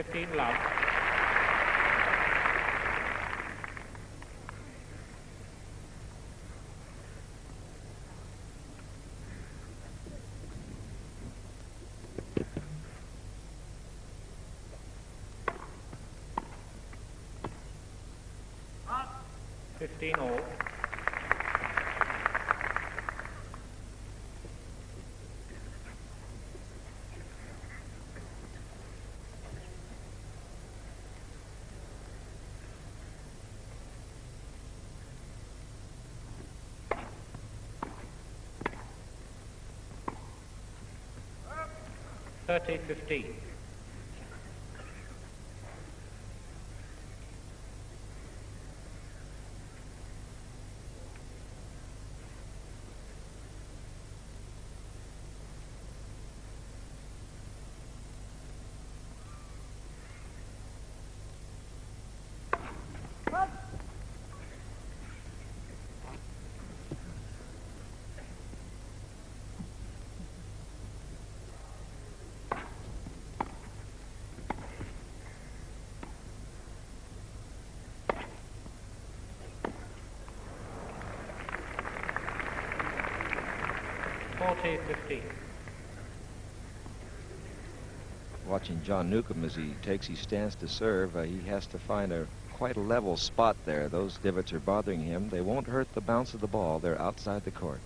15 love. Up. 15 all. Thirty 15. Forty 15. Watching John Newcombe as he takes his stance to serve, he has to find quite a level spot there. Those divots are bothering him. They won't hurt the bounce of the ball. They're outside the court.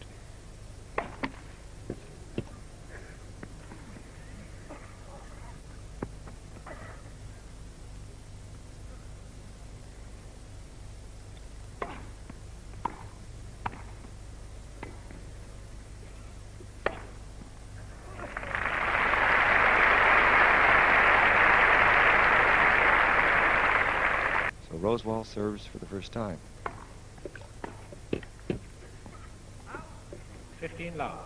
Rosewall serves for the first time. 15 love.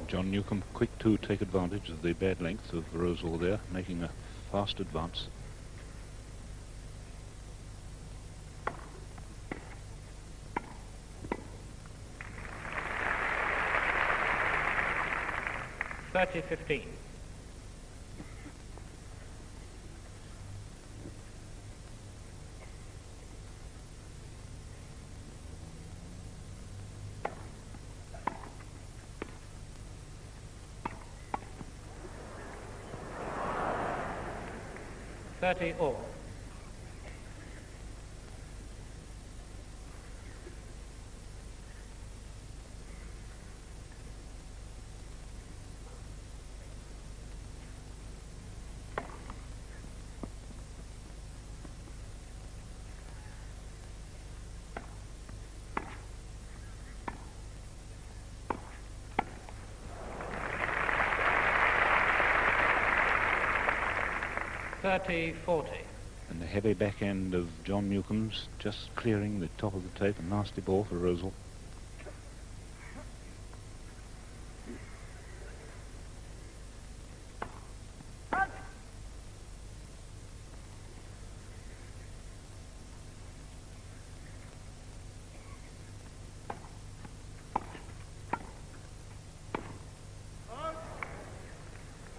John Newcombe quick to take advantage of the bad length of Rosewall there, making a fast advance. Thirty 15. All. 30-40. And the heavy backhand of John Newcombe's just clearing the top of the tape. A nasty ball for Rosewall.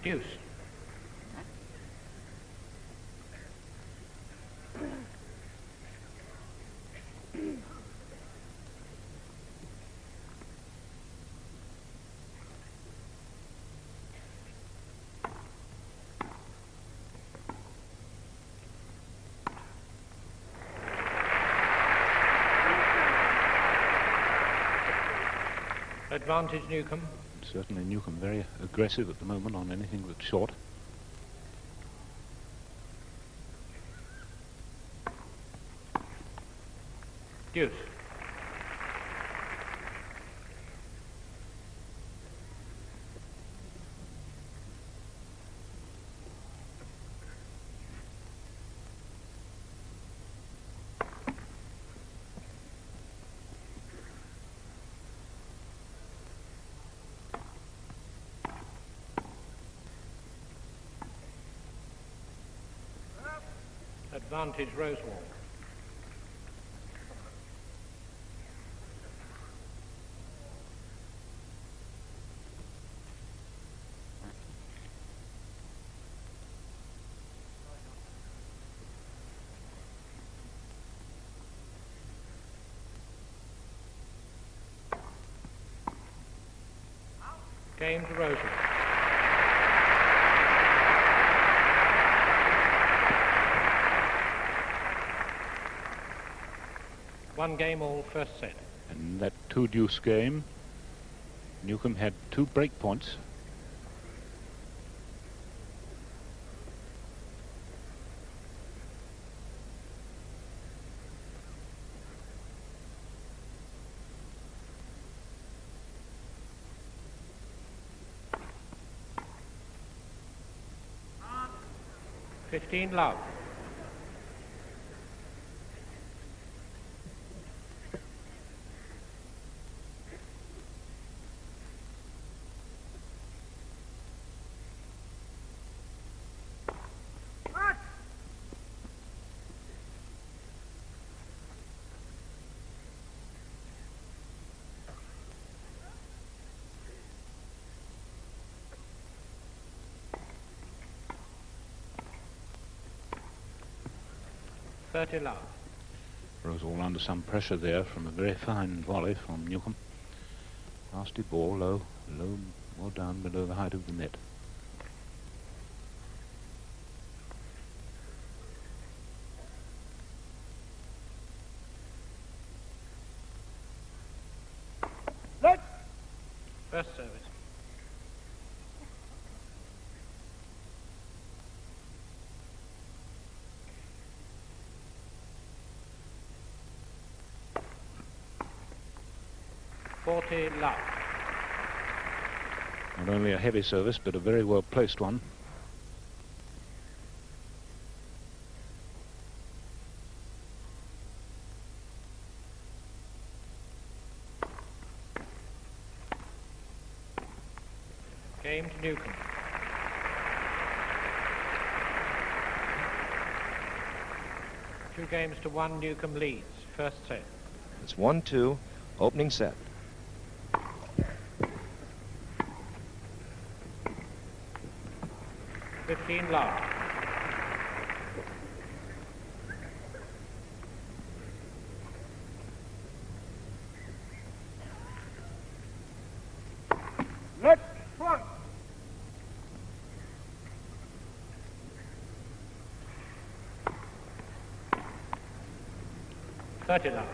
Deuce. Advantage Newcombe. Certainly Newcombe very aggressive at the moment on anything that's short. Deuce. Advantage Rosewall. Game to Rosewall. One game all, first set. And that two-deuce game, Newcombe had 2 break points. Fifteen love. Thirty love. Rosewall under some pressure there from a very fine volley from Newcombe. Nasty ball, low, well down below the height of the net. First service. Love. Not only a heavy service, but a very well placed one. Game to Newcombe. Two games to one, Newcombe leads. First set. It's 1-2, opening set. Fifteen love. Next one. 30 love.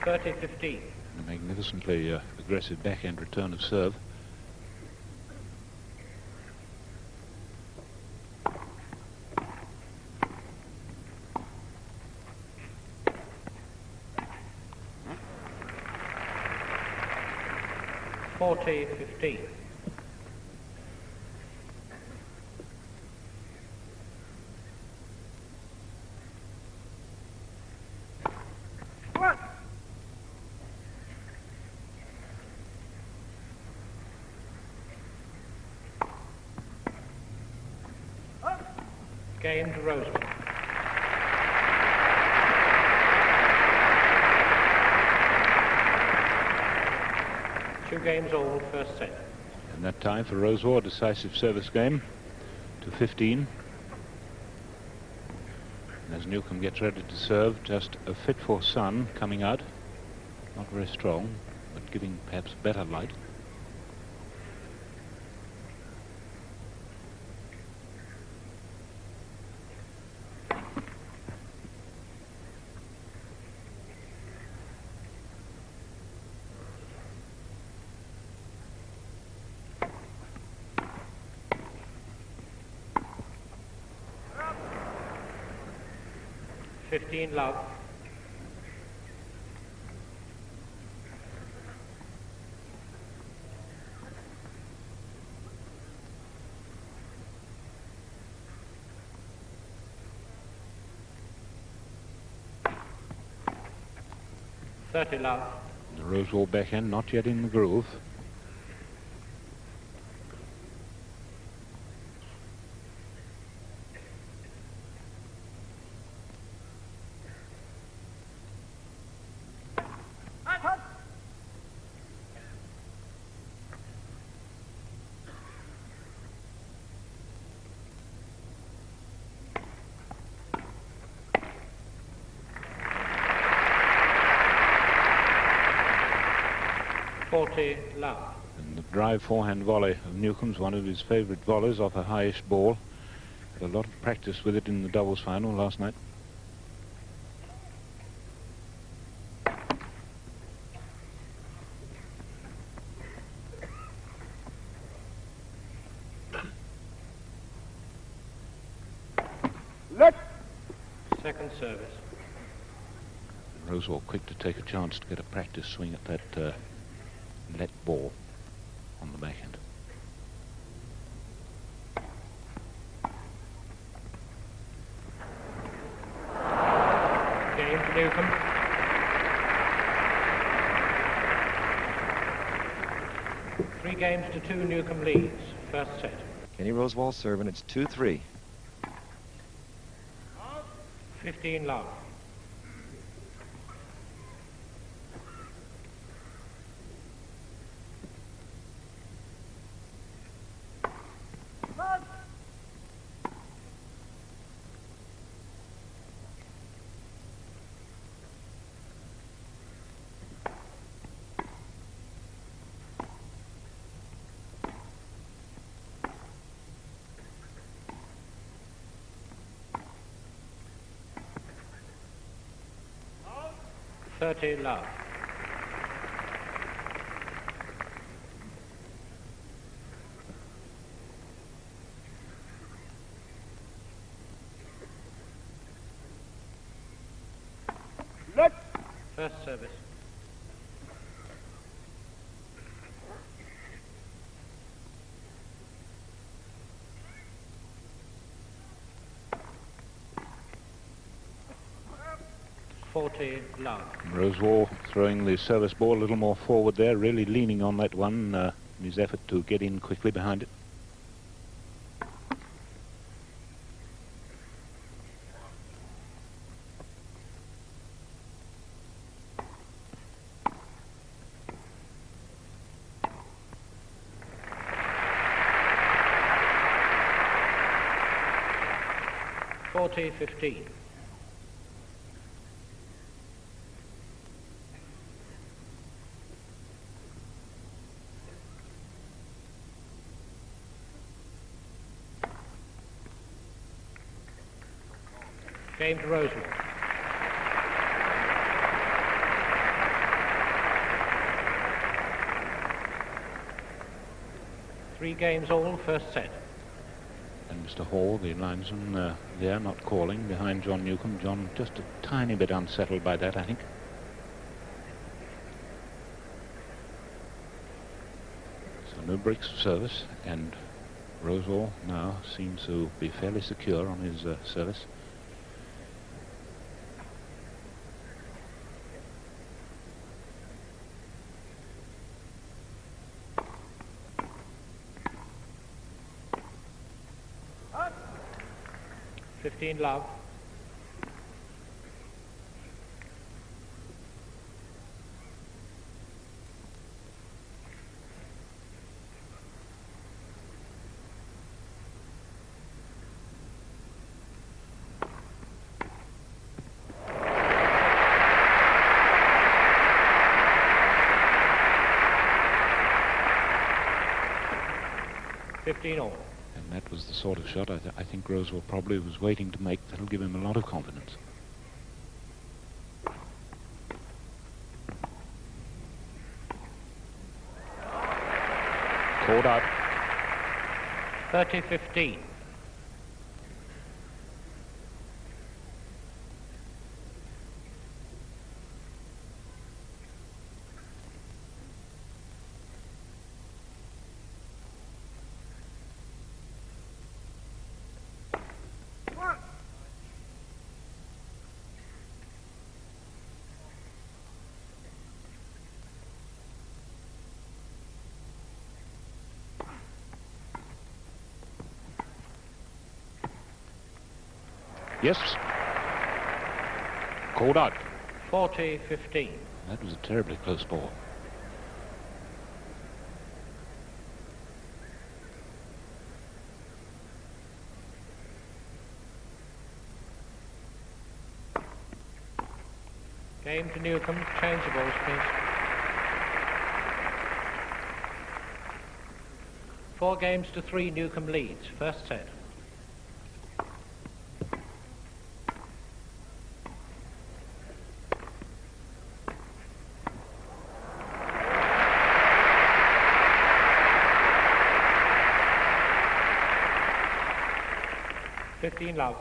$30-15. A magnificently aggressive backhand return of serve. $40-15. Game to Rosewall. Two games all, first set. And that time for Rosewall, decisive service game to 15. And as Newcombe gets ready to serve, just a fit for sun coming out. Not very strong, but giving perhaps better light. $15 love. 30 love. The Rosewall backhand not yet in the groove. Love. And the drive forehand volley of Newcombe's one of his favourite volleys off a highish ball. Had a lot of practice with it in the doubles final last night. Let. Second service. Rosewall quick to take a chance to get a practice swing at that let ball on the backhand. Game to Newcombe. Three games to 2 Newcombe leads. First set. Kenny Rosewall serving. It's 2-3. 15 love. Love. Let. First service. Love. Rosewall throwing the service ball a little more forward there, really leaning on that one in his effort to get in quickly behind it. Forty 15. Game to Rosewall. Three games all, first set. And Mr. Hall, the linesman, there not calling behind John Newcombe. John just a tiny bit unsettled by that, I think. So no breaks of service, and Rosewall now seems to be fairly secure on his service. Love. All. And that was the sort of shot I think Rosewall probably was waiting to make. That'll give him a lot of confidence. Called out. 30-15. Yes. Called out. 40-15. That was a terribly close ball. Game to Newcombe. Change the balls, please. 4-3 Newcombe leads. First set. Love.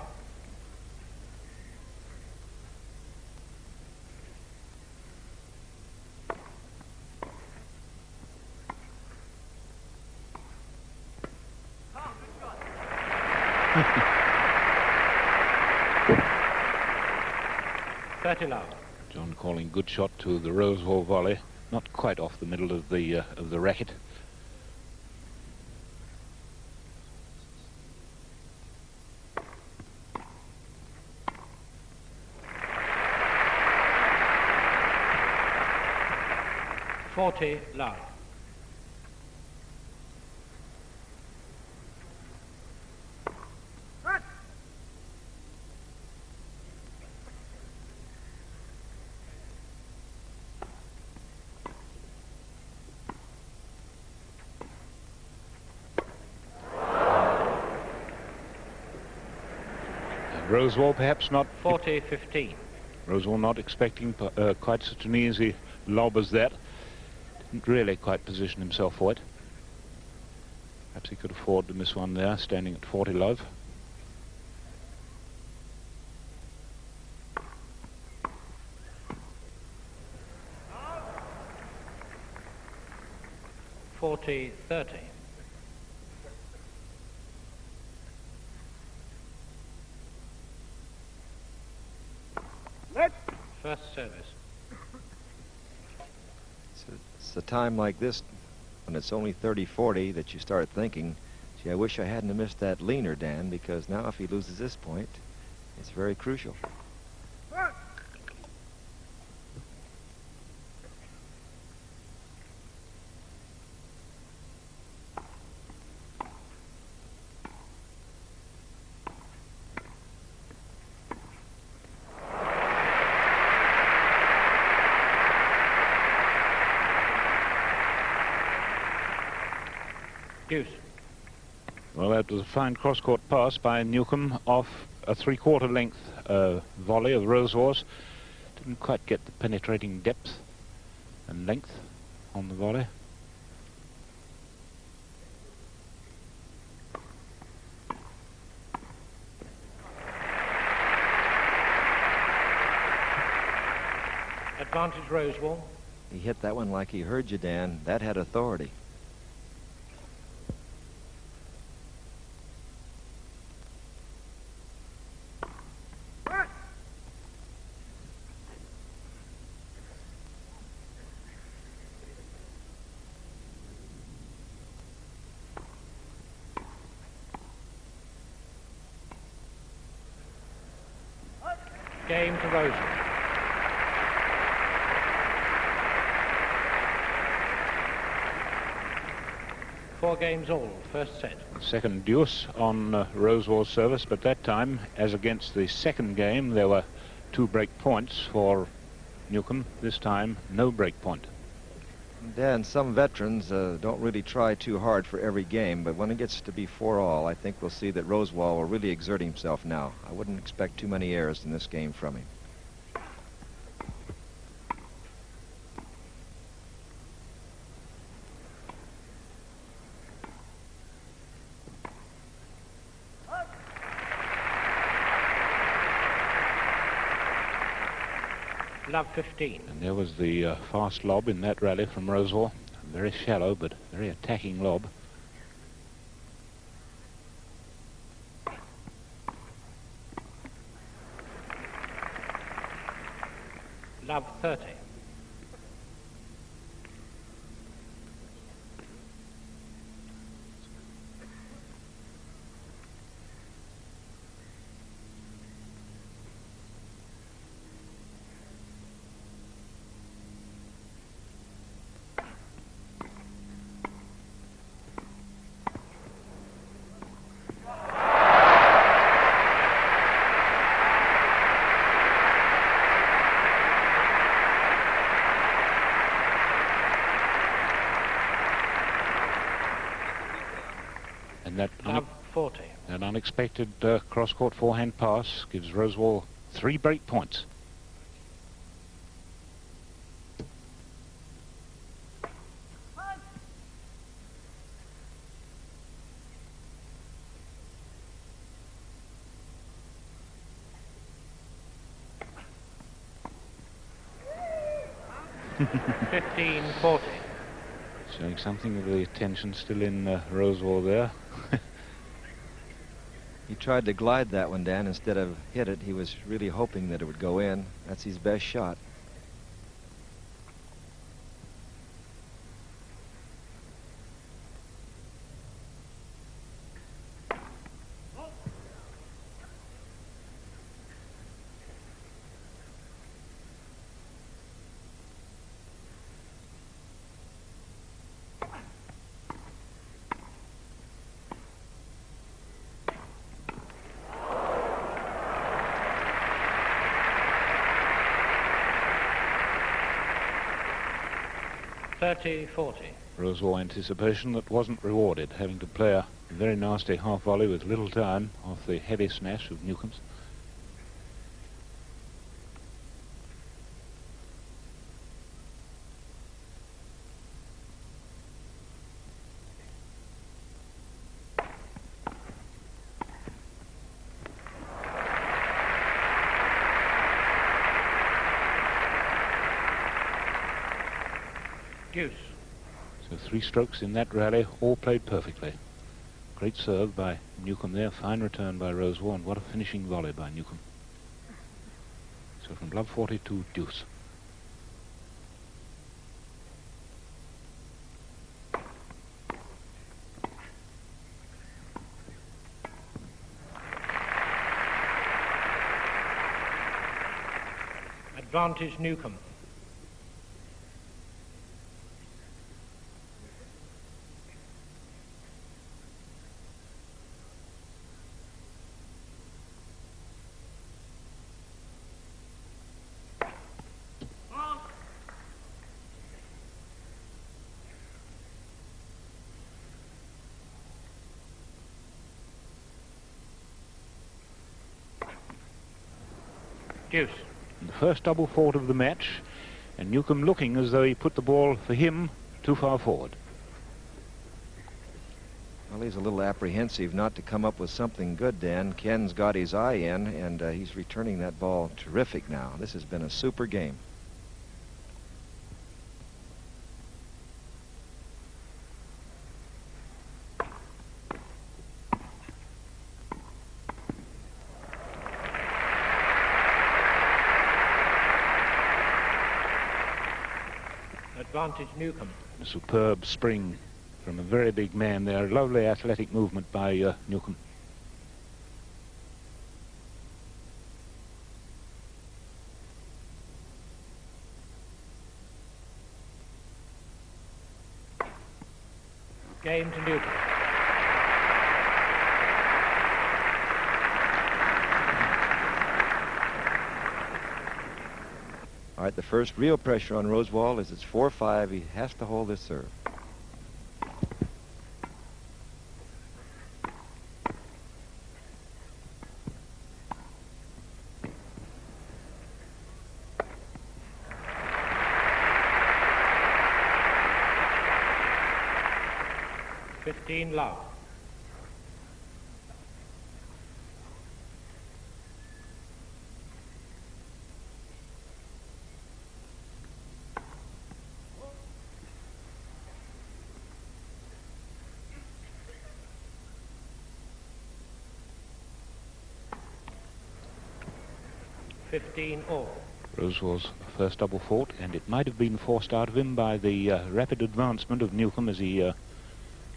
Love. John calling good shot to the Rosewall volley, not quite off the middle of the racket. Love. Rosewall perhaps not 40-15. Rosewall not expecting quite such an easy lob as that. Didn't really quite position himself for it. Perhaps he could afford to miss one there, standing at 40 love. $40-30. First service. It's a time like this, when it's only 30-40, that you start thinking, gee, I wish I hadn't have missed that leaner, Dan, because now if he loses this point, it's very crucial. Deuce. Well, that was a fine cross-court pass by Newcombe off a three-quarter length volley of Rosewall's. Didn't quite get the penetrating depth and length on the volley. Advantage Rosewall. He hit that one like he heard you, Dan. That had authority. Game to Rosewall. Four games all, first set. Second deuce on Rosewall's service, but that time, as against the second game, there were 2 break points for Newcombe. This time, no break point. Dan, some veterans don't really try too hard for every game, but when it gets to be 4-all, I think we'll see that Rosewall will really exert himself now. I wouldn't expect too many errors in this game from him. Love 15. And there was the fast lob in that rally from Rosewall. Very shallow, but very attacking lob. Love 30. That, Love 40. that unexpected cross-court forehand pass gives Rosewall 3 break points. (15-40). Showing something of the attention still in Rosewall there. He tried to glide that one, Dan, instead of hit it. He was really hoping that it would go in. That's his best shot. (30-40). Rosewall anticipation that wasn't rewarded, having to play a very nasty half volley with little time off the heavy smash of Newcombe's. Deuce. So 3 strokes in that rally, all played perfectly. Great serve by Newcombe there, fine return by Rosewall, and what a finishing volley by Newcombe. So from love 40 to deuce. Advantage Newcombe. Deuce. The first double fault of the match, and Newcombe looking as though he put the ball for him too far forward. Well, he's a little apprehensive not to come up with something good, Dan. Ken's got his eye in, and he's returning that ball terrific now. This has been a super game. Advantage Newcombe. A superb spring from a very big man there. Lovely athletic movement by Newcombe. Game to Newcombe. All right, the first real pressure on Rosewall is it's 4-5. He has to hold this serve. Love. (15-all). Rosewall's first double fault, and it might have been forced out of him by the rapid advancement of Newcombe as he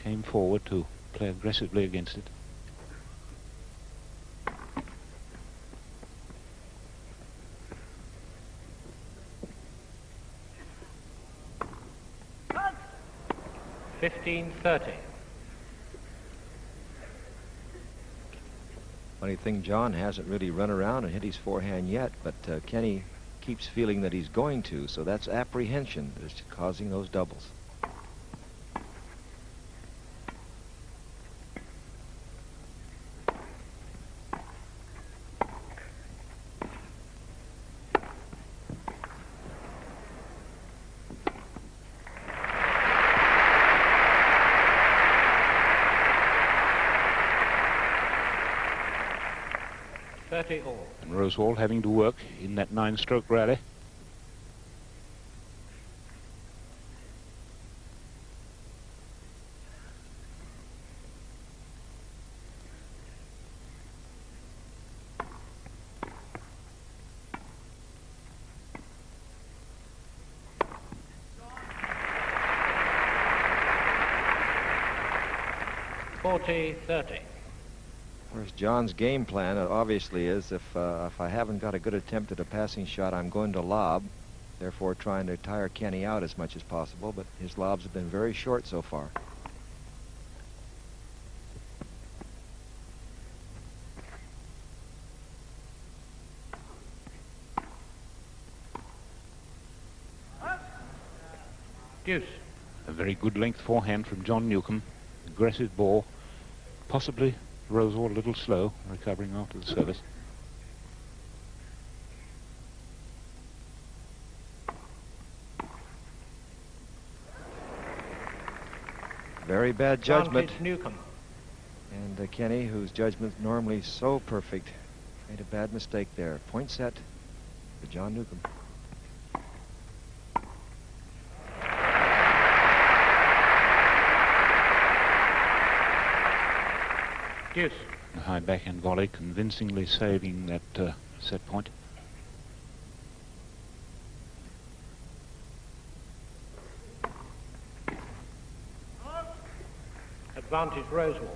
came forward to play aggressively against it. (15-30). Funny thing, John hasn't really run around and hit his forehand yet, but Kenny keeps feeling that he's going to, so that's apprehension that's causing those doubles. 30 all. And Rosewall having to work in that 9-stroke rally. (40-30). Whereas John's game plan obviously is if I haven't got a good attempt at a passing shot, I'm going to lob, therefore trying to tire Kenny out as much as possible, but his lobs have been very short so far. Deuce. A very good length forehand from John Newcombe. Aggressive ball. Possibly Rosewall a little slow, recovering after the service. Very bad judgment. Advantage Newcombe. And Kenny, whose judgment's normally so perfect, made a bad mistake there. Point set for John Newcombe. Deuce. A high backhand volley, convincingly saving that set point. Advantage Rosewall.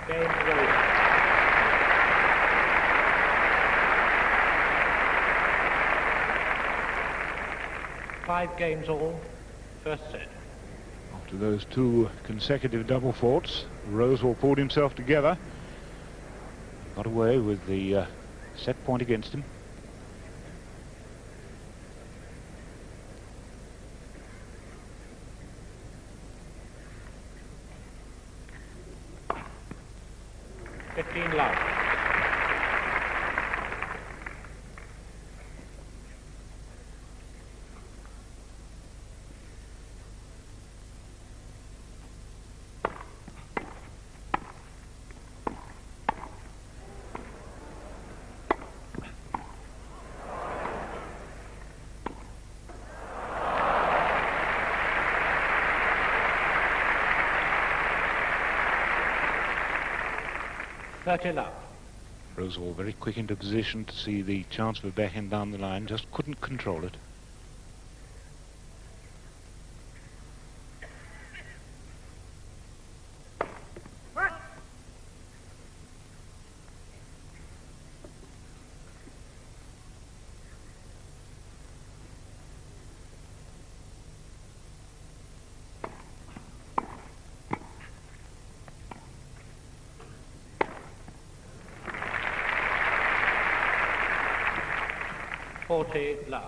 Game Rosewall. 5 games all, first set. After those 2 consecutive double faults, Rosewall pulled himself together. Got away with the set point against him. Love. Love. Rosewall very quick into position to see the chance of a backhand down the line, just couldn't control it. Love.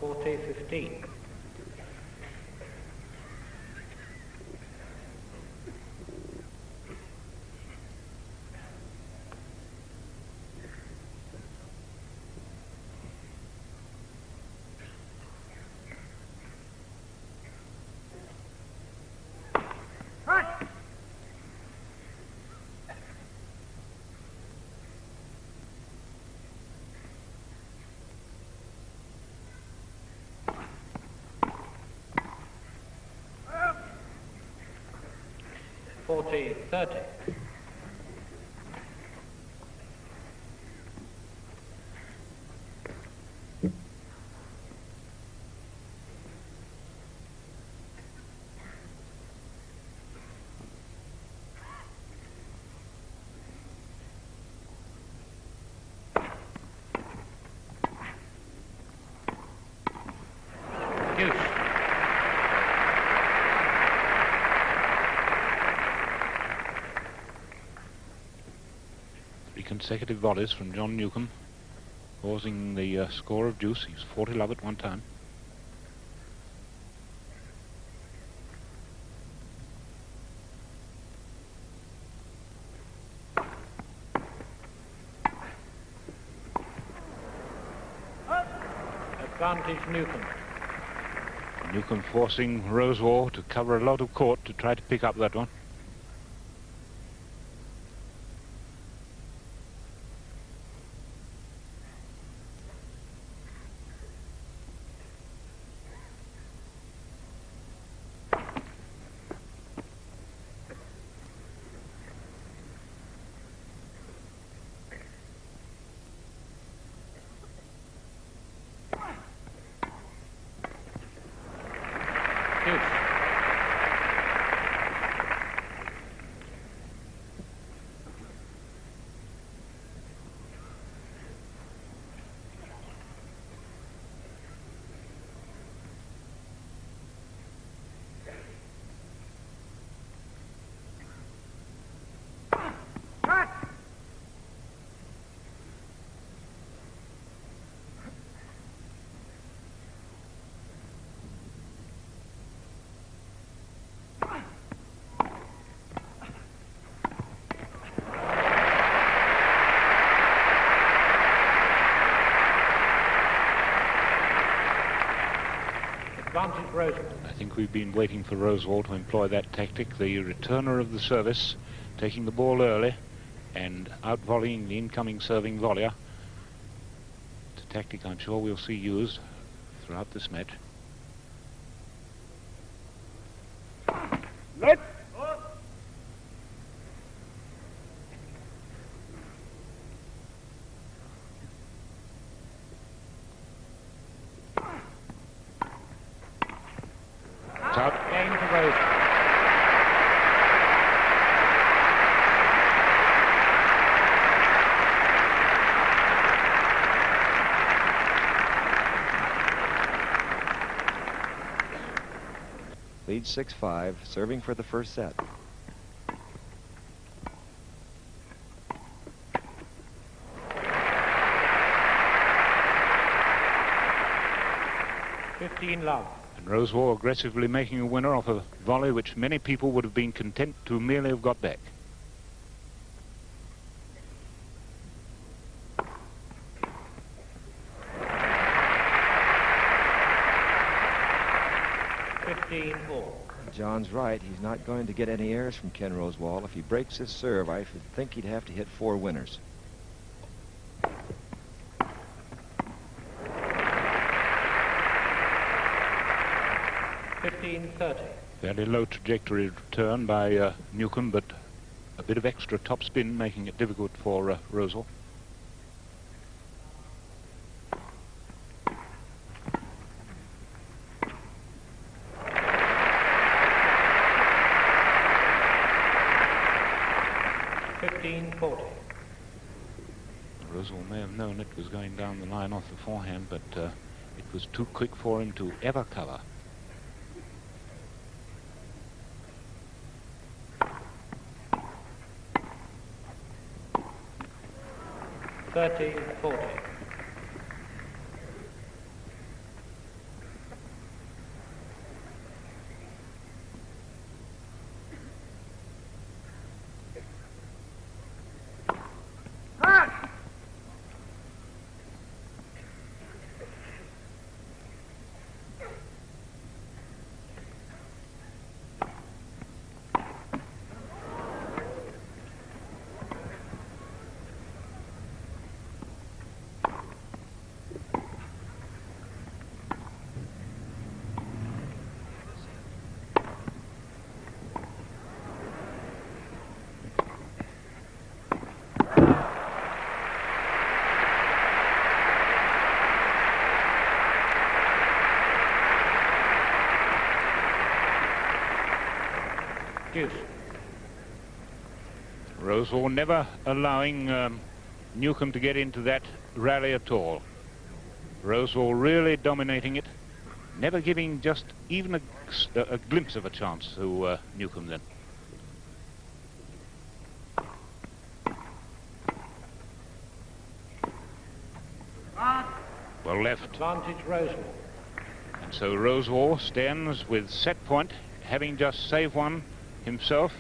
(40-15). (40-30). Deuce. Consecutive volleys from John Newcombe. causing the score of deuce. He's 40 love at one time. Advantage Newcombe. Newcombe forcing Rosewall to cover a lot of court to try to pick up that one. Advantage Rosewall. I think we've been waiting for Rosewall to employ that tactic, the returner of the service, taking the ball early and out-volleying the incoming serving volleyer. It's a tactic I'm sure we'll see used throughout this match. Let. Game to Rosewall. Lead 6-5, serving for the first set. Love. And Rosewall aggressively making a winner off a volley which many people would have been content to merely have got back. John's right. He's not going to get any errors from Ken Rosewall. If he breaks his serve, I think he'd have to hit 4 winners. 15-30. Fairly low trajectory return by Newcombe, but a bit of extra top spin making it difficult for Rosewall. Rosewall may have known it was going down the line off the forehand, but it was too quick for him to ever cover. Rosewall never allowing Newcombe to get into that rally at all. Rosewall really dominating it, never giving just even a glimpse of a chance to Newcombe then. Well left. Advantage Rosewall. And so Rosewall stands with set point, having just saved one himself.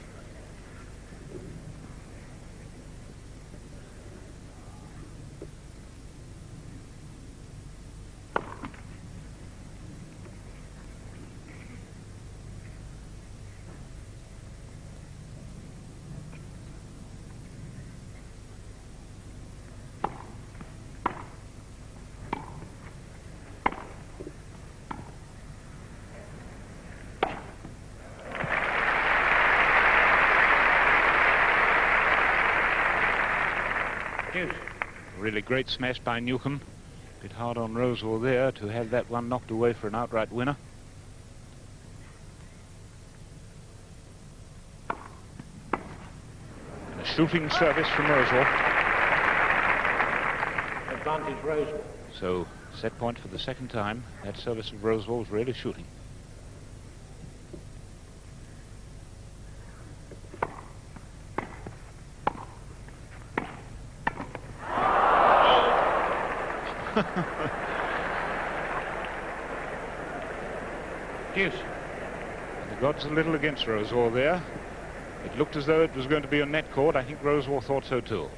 Deuce. Really great smash by Newcombe. Bit hard on Rosewall there to have that one knocked away for an outright winner. And a shooting service from Rosewall. Advantage Rosewall. So set point for the second time. That service of Rosewall is really shooting. Deuce. The gods a little against Rosewall there. It looked as though it was going to be a net court. I think Rosewall thought so too.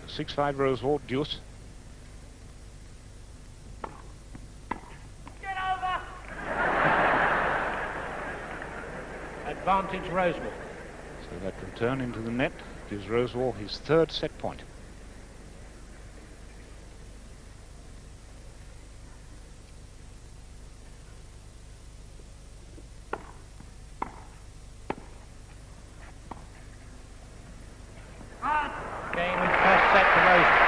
So 6-5 Rosewall, deuce. Get over! Advantage Rosewall. So that return into the net gives Rosewall his third set point. Game in first set to Rosewall.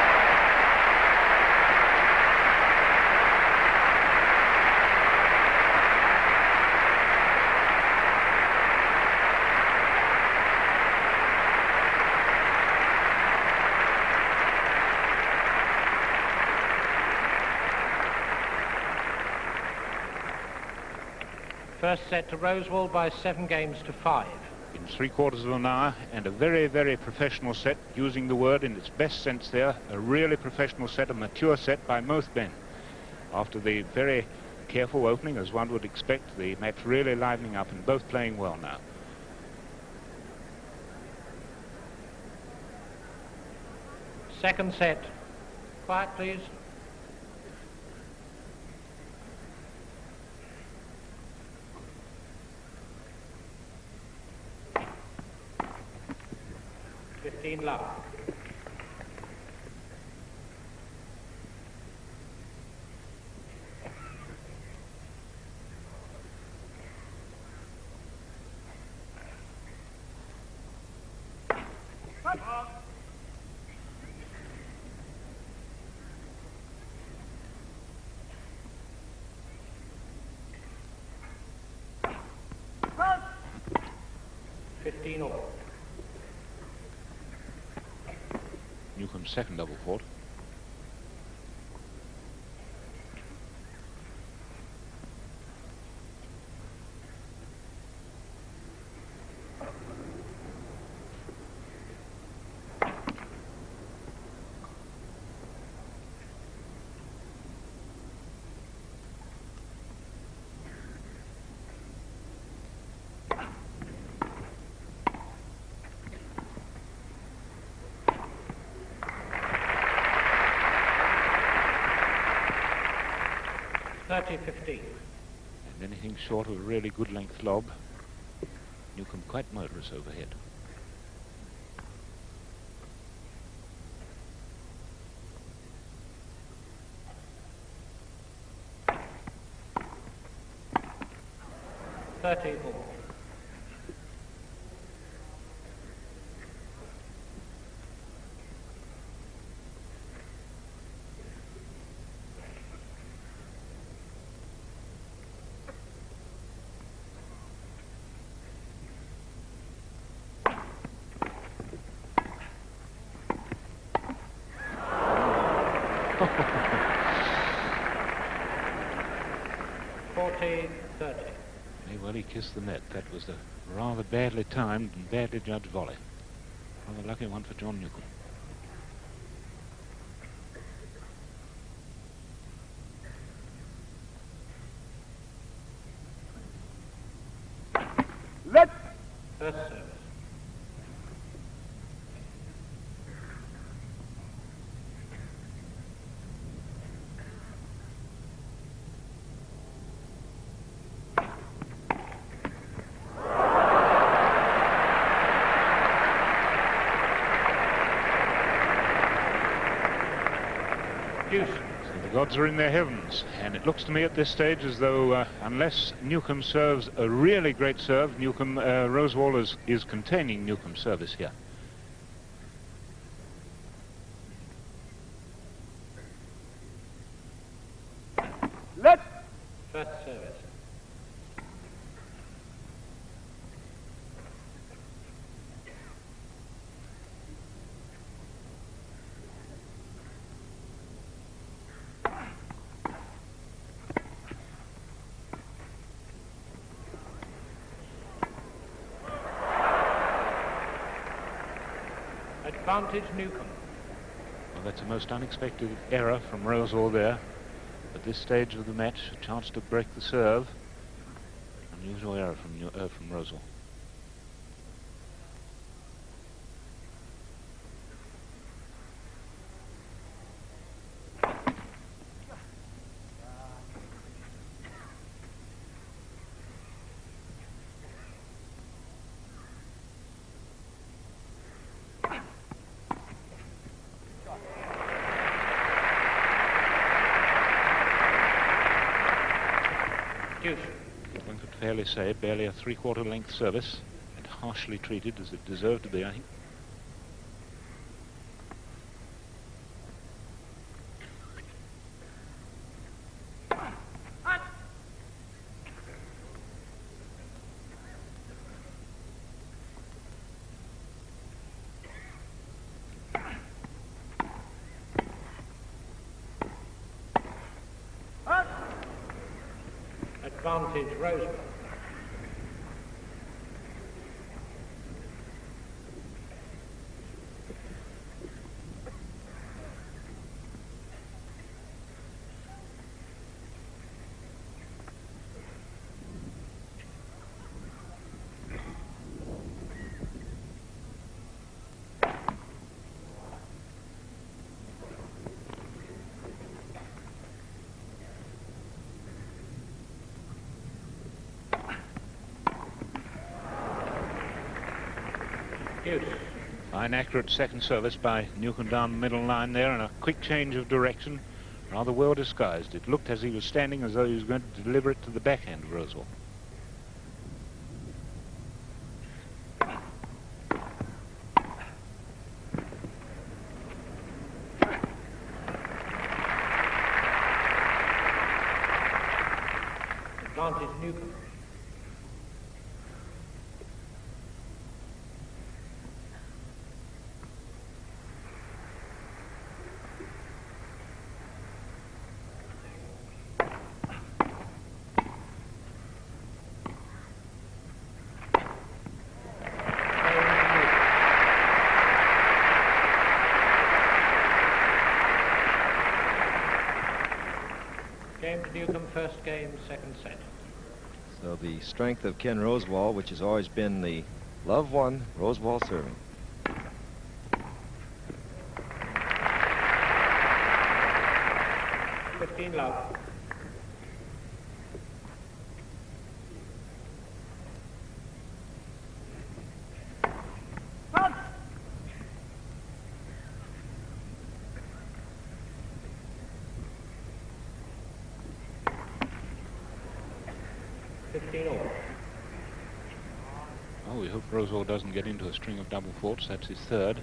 First set to Rosewall by 7 games to 5. In 3/4 of an hour, and a very, very professional set, using the word in its best sense there, a really professional set, a mature set by most men. After the very careful opening, as one would expect, the match really livening up and both playing well now. Second set. Quiet, please. Love. Run! 15 all. Newcombe's second double fault. $30-15. And anything short of a really good length lob, Newcombe quite murderous overhead. $30 all. $40-30. Well, he kissed the net. That was a rather badly timed and badly judged volley. Rather lucky one for John Newcombe. Let. First service. Deuce. So the gods are in their heavens, and it looks to me at this stage as though, unless Newcombe serves a really great serve, Rosewall is containing Newcombe's service here. Let. First service. Advantage Newcombe. Well, that's a most unexpected error from Rosewall there. At this stage of the match, a chance to break the serve. Unusual error from Rosewall. Deuce. One could fairly say barely a three-quarter length service, and harshly treated as it deserved to be, I think. Advantage Rosewall. Deuce. Fine, accurate second service by Newcombe down the middle line there, and a quick change of direction, rather well disguised. It looked as he was standing as though he was going to deliver it to the backhand of Rosewall. Advantage Newcombe. Game to Newcombe, first game, second set. So the strength of Ken Rosewall, which has always been the love one, Rosewall serving. Love. Punch. Oh, we hope Rosewall doesn't get into a string of double faults. That's his third.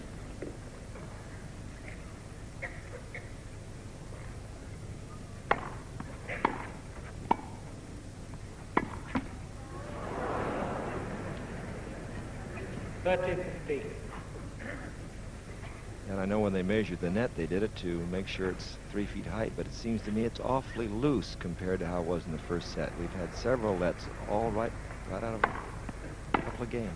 And I know when they measured the net, they did it to make sure it's 3 feet height, but it seems to me it's awfully loose compared to how it was in the first set. We've had several lets all right out of a couple of games.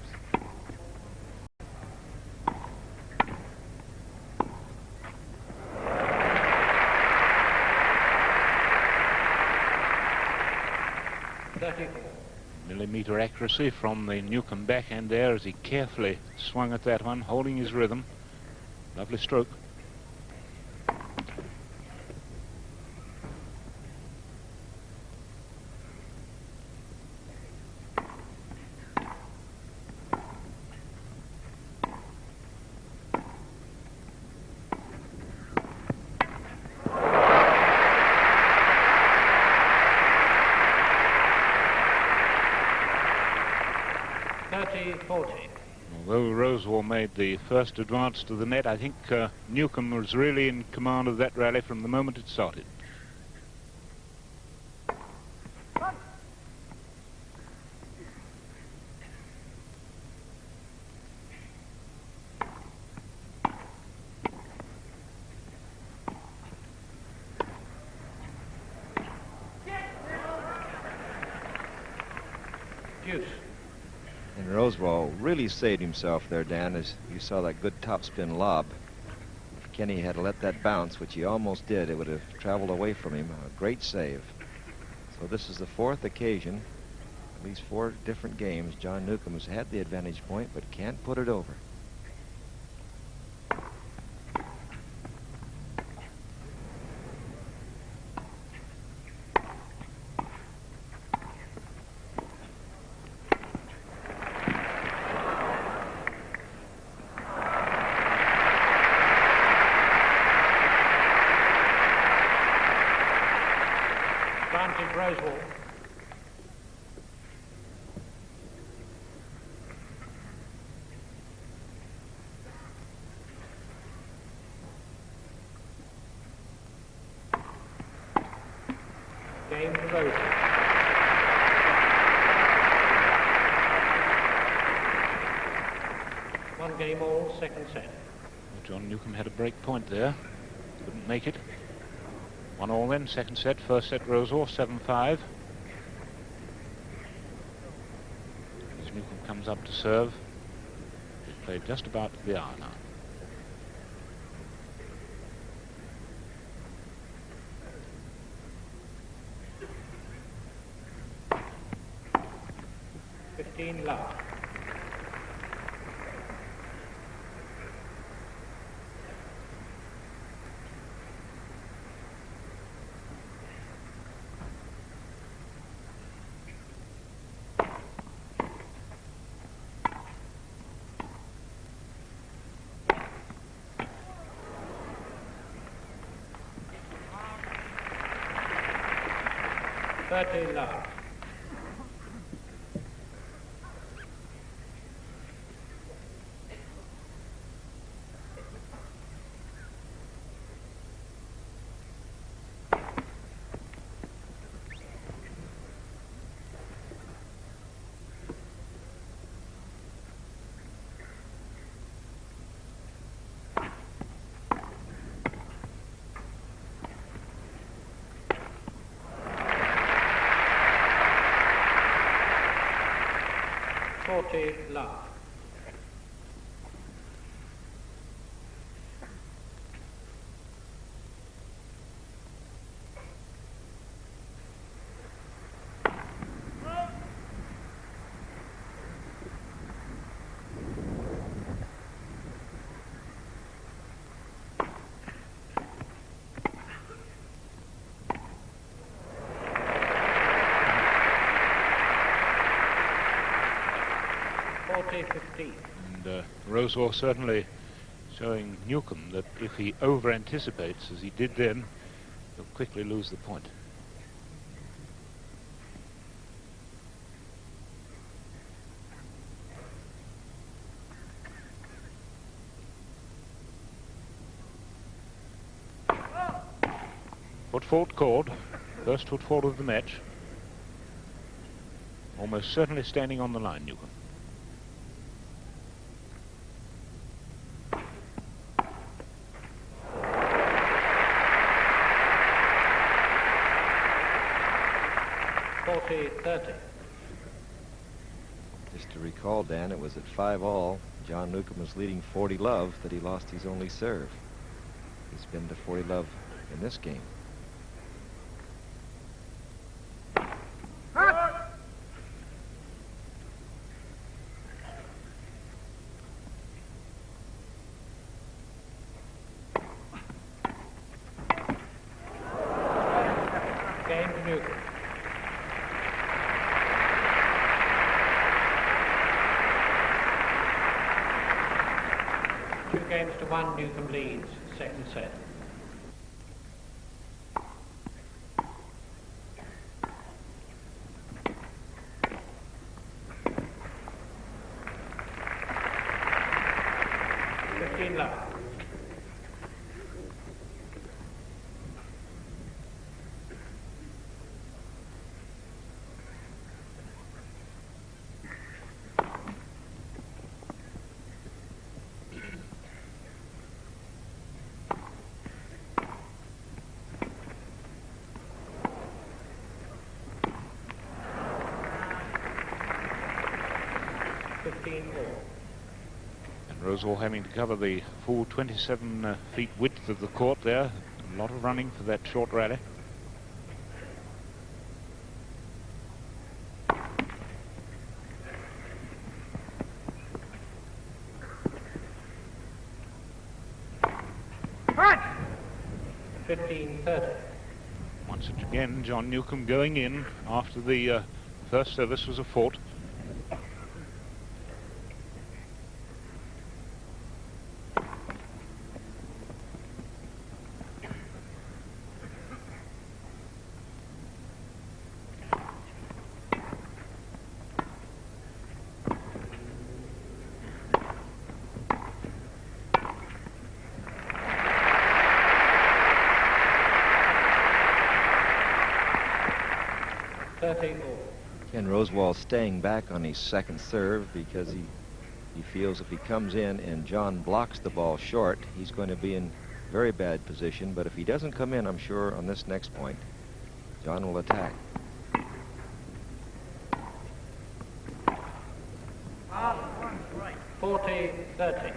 Millimeter accuracy from the Newcombe backhand there as he carefully swung at that one, holding his rhythm. Lovely stroke. Although Rosewall made the first advance to the net, I think Newcombe was really in command of that rally from the moment it started. And Rosewall really saved himself there, Dan, as you saw that good topspin lob. If Kenny had let that bounce, which he almost did, it would have traveled away from him. A great save. So this is the fourth occasion, at least 4 different games, John Newcombe has had the advantage point, but can't put it over. Rosewall. Game for Rosewall. One game all, second set. Well, John Newcombe had a break point there. Couldn't make it. 1-1 then, second set, first set Rosewall, 7-5. As Newcombe comes up to serve, he's played just about to the hour now. Love. Love. Love. And Rosewall certainly showing Newcombe that if he over-anticipates, as he did then, he'll quickly lose the point. Foot fault called, first foot fault of the match. Almost certainly standing on the line, Newcombe. Just to recall, Dan, it was at 5-all. John Newcombe was leading 40-love that he lost his only serve. He's been to 40-love in this game. 2 games to 1, Newcombe leads, second set. Love. Rosewall having to cover the full 27 feet width of the court there. A lot of running for that short rally. Right. 15-30. Once again, John Newcombe going in after the first service was a fault. Ken Rosewall staying back on his second serve because he feels if he comes in and John blocks the ball short, he's going to be in very bad position. But if he doesn't come in, I'm sure on this next point, John will attack. Right. 40-30.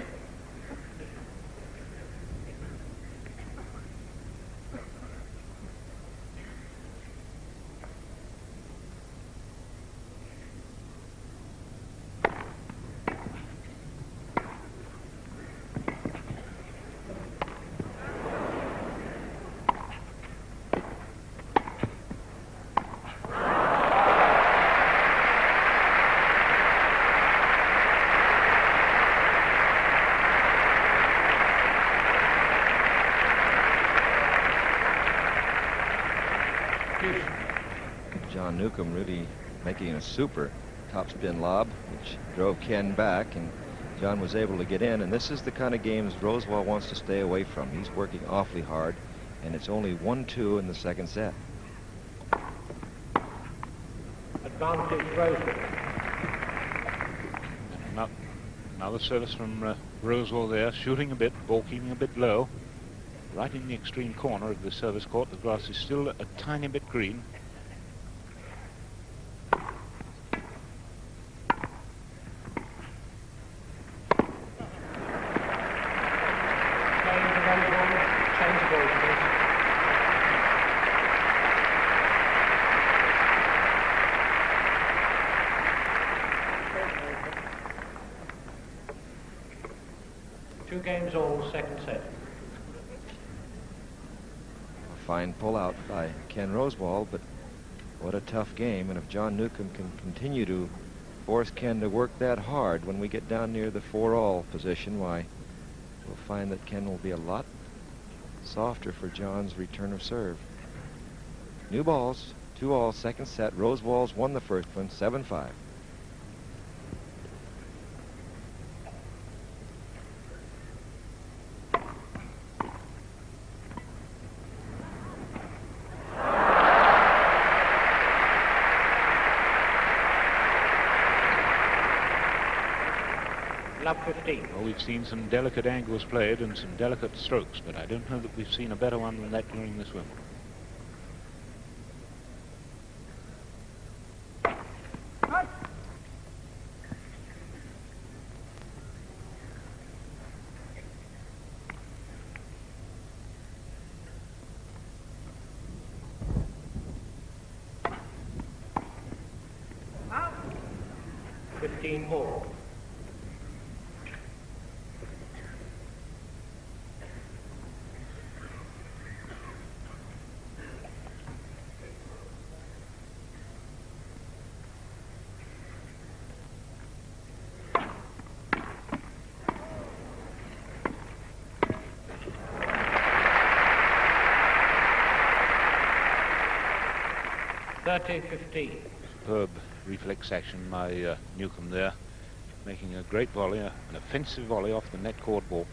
John Newcombe really making a super topspin lob, which drove Ken back, and John was able to get in. And this is the kind of games Rosewall wants to stay away from. He's working awfully hard, and it's only 1-2 in the second set. Advantage Rosewall. Another service from Rosewall there, shooting a bit, ball keeping a bit low. Right in the extreme corner of the service court. The grass is still a tiny bit green. Two games all, second set. A fine pull-out by Ken Rosewall, but what a tough game. And if John Newcombe can continue to force Ken to work that hard when we get down near the 4-all position, why, we'll find that Ken will be a lot softer for John's return of serve. New balls, 2-all, second set. Rosewall's won the first one, 7-5. Love 15. Well, we've seen some delicate angles played and some delicate strokes, but I don't know that we've seen a better one than that during this Wimbledon. Out. 15 more. 30-15. Superb reflex action by Newcombe there, making a great volley, an offensive volley off the net court ball.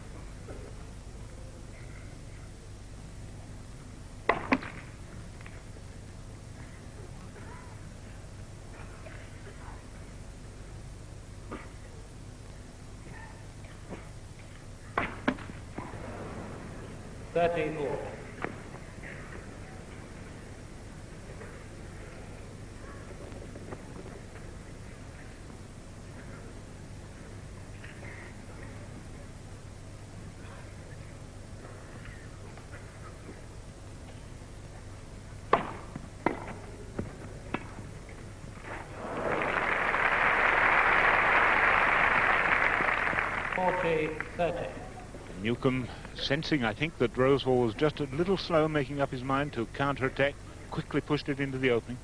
Newcombe, sensing, I think, that Rosewall was just a little slow making up his mind to counter-attack, quickly pushed it into the opening.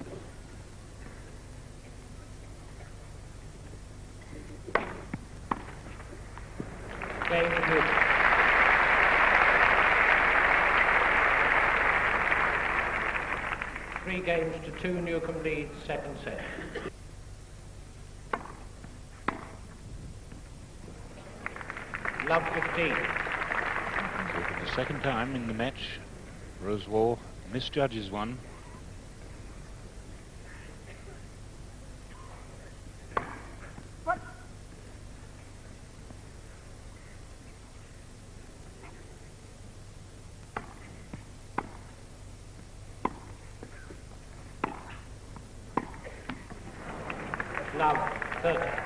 Three games to 2, Newcombe leads, second set. Love 15. So for the second time in the match, Rosewall misjudges one. Love 30.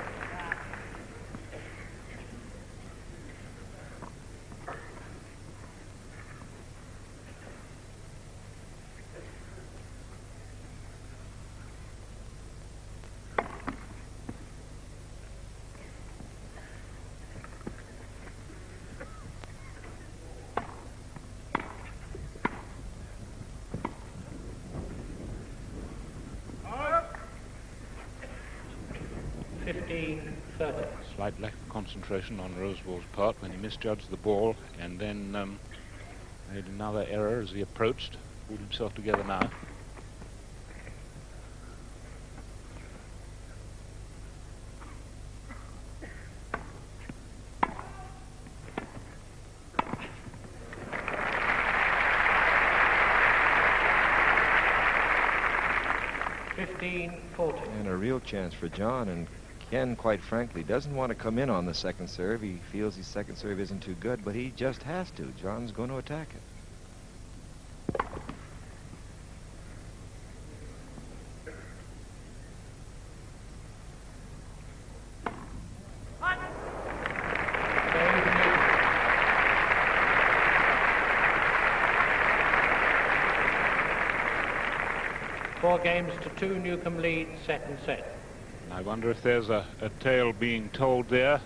Slight lack of concentration on Rosewall's part when he misjudged the ball and then made another error as he approached. Pulled himself together now. And a real chance for John, and Ken, quite frankly, doesn't want to come in on the second serve. He feels his second serve isn't too good, but he just has to. John's going to attack it. Four games to 2, Newcombe leads, second set. I wonder if there's a tale being told there.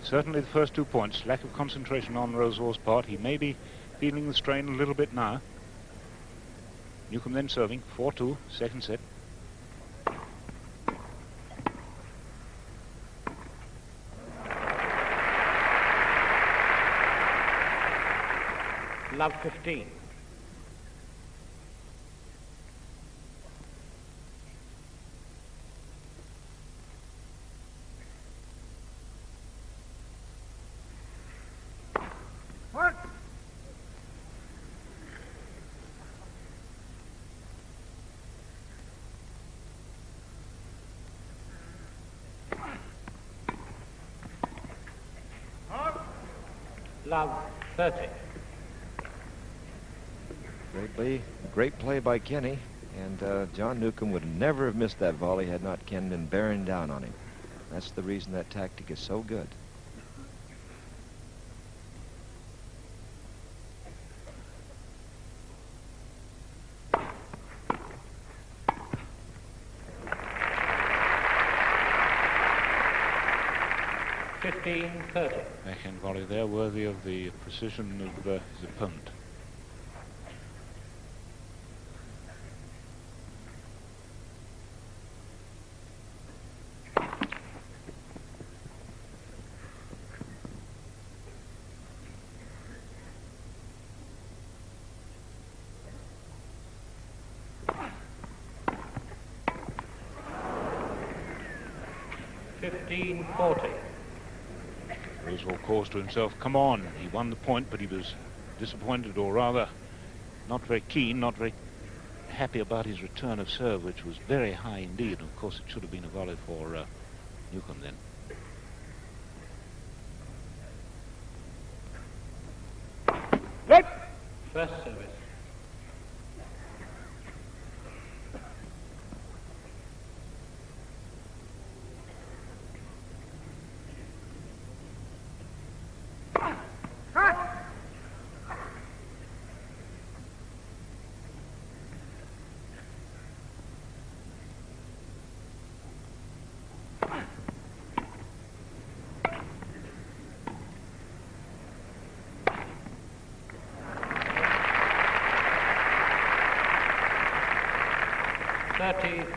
Certainly the first 2 points, lack of concentration on Rosewall's part. He may be feeling the strain a little bit now. Newcombe then serving, 4-2, second set. Love 15. Love 30. Great play by Kenny, and John Newcombe would never have missed that volley had not Ken been bearing down on him. That's the reason that tactic is so good. Backhand volley there, worthy of the precision of his opponent. 15-40. Rosewall calls to himself, come on. He won the point, but he was disappointed, or rather not very keen, not very happy about his return of serve, which was very high indeed. Of course, it should have been a volley for Newcombe then. Let. First service.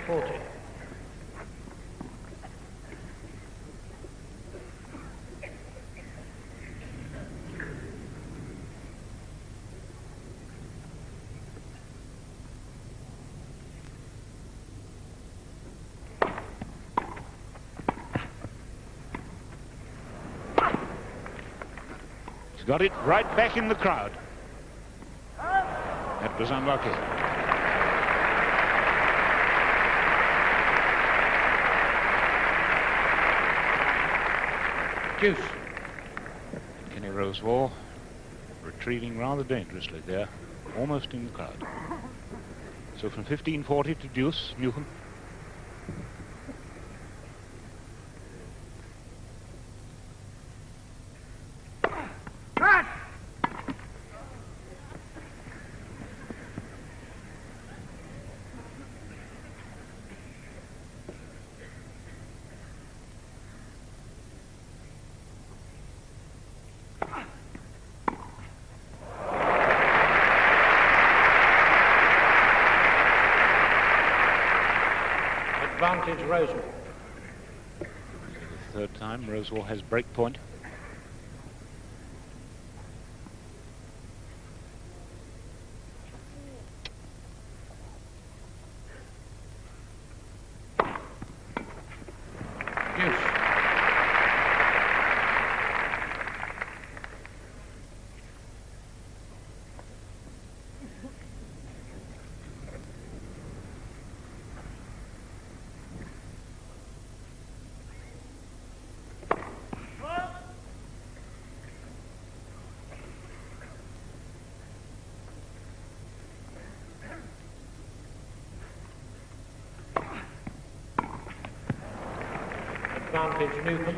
.40. He's got it right back in the crowd. That was unlucky. Deuce. Kenny Rosewall retrieving rather dangerously there, almost in the crowd. So from 15-40 to deuce, Newcombe. Advantage Rosewall. The third time Rosewall has break point. Deuce. Advantage Newcombe.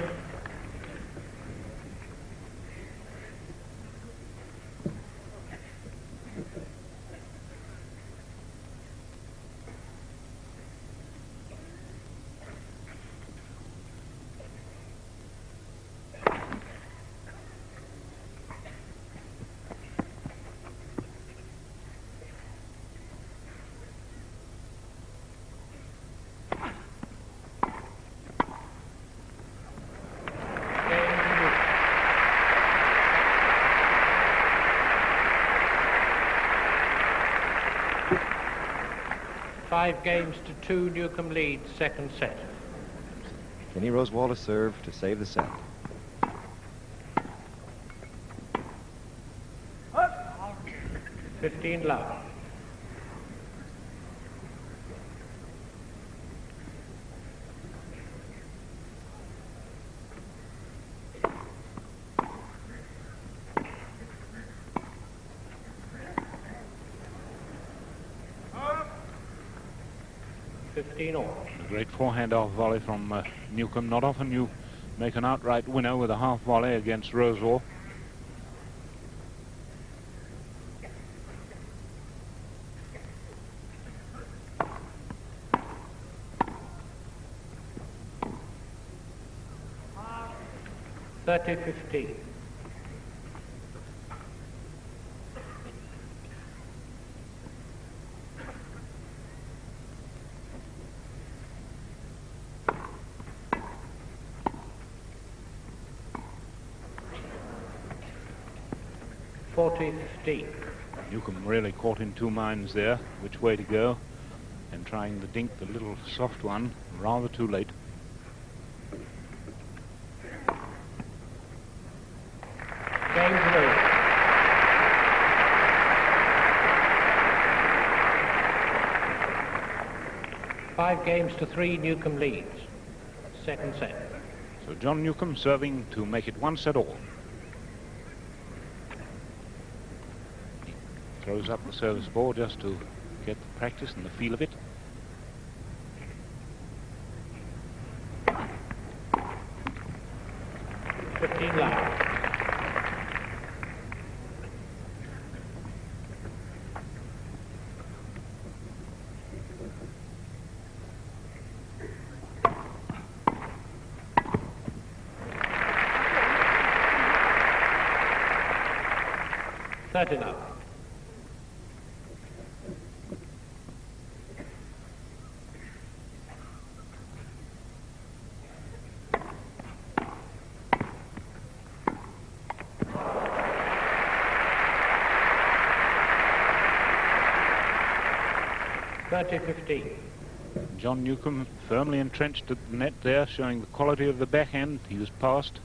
Five games to 2, Newcombe leads second set. Kenny Rosewall to serve to save the set. Up. 15 love. A great forehand off volley from Newcombe. Not often you make an outright winner with a half volley against Rosewall. .30-15. Newcombe really caught in two minds there, which way to go, and trying the dink, the little soft one, rather too late. Game 3. Five games to 3, Newcombe leads. Second set. So John Newcombe serving to make it 1-all. He throws up the service ball just to get the practice and the feel of it. Love. Love. 30-15. John Newcombe firmly entrenched at the net there, showing the quality of the backhand. He was passed.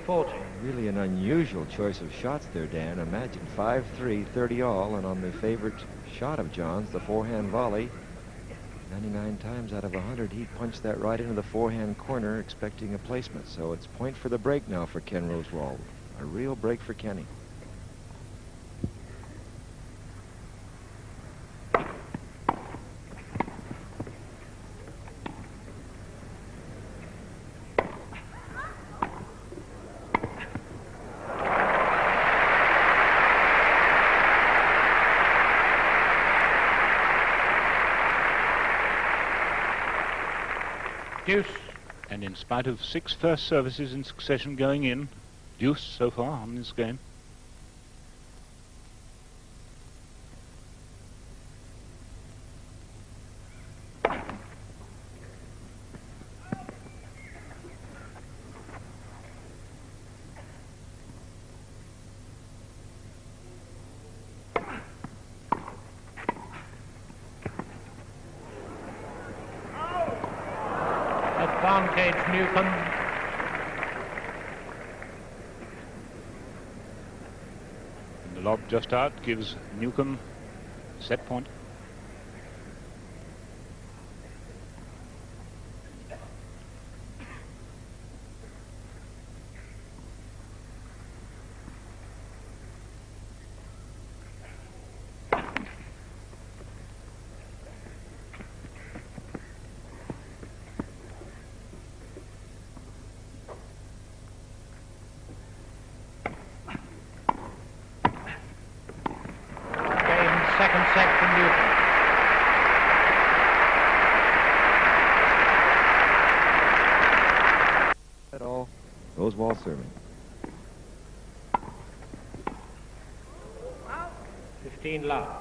All. Really an unusual choice of shots there, Dan. Imagine 5-3, 30-all, and on the favorite shot of John's, the forehand volley, 99 times out of 100, he punched that right into the forehand corner, expecting a placement. So it's point for the break now for Ken Rosewall. A real break for Kenny. Deuce. And in spite of 6 first services in succession going in, deuce so far on this game. Advantage Newcombe. And the lob just out gives Newcombe set point. Second set for Newcombe. At all, Rosewall serving. 15 love.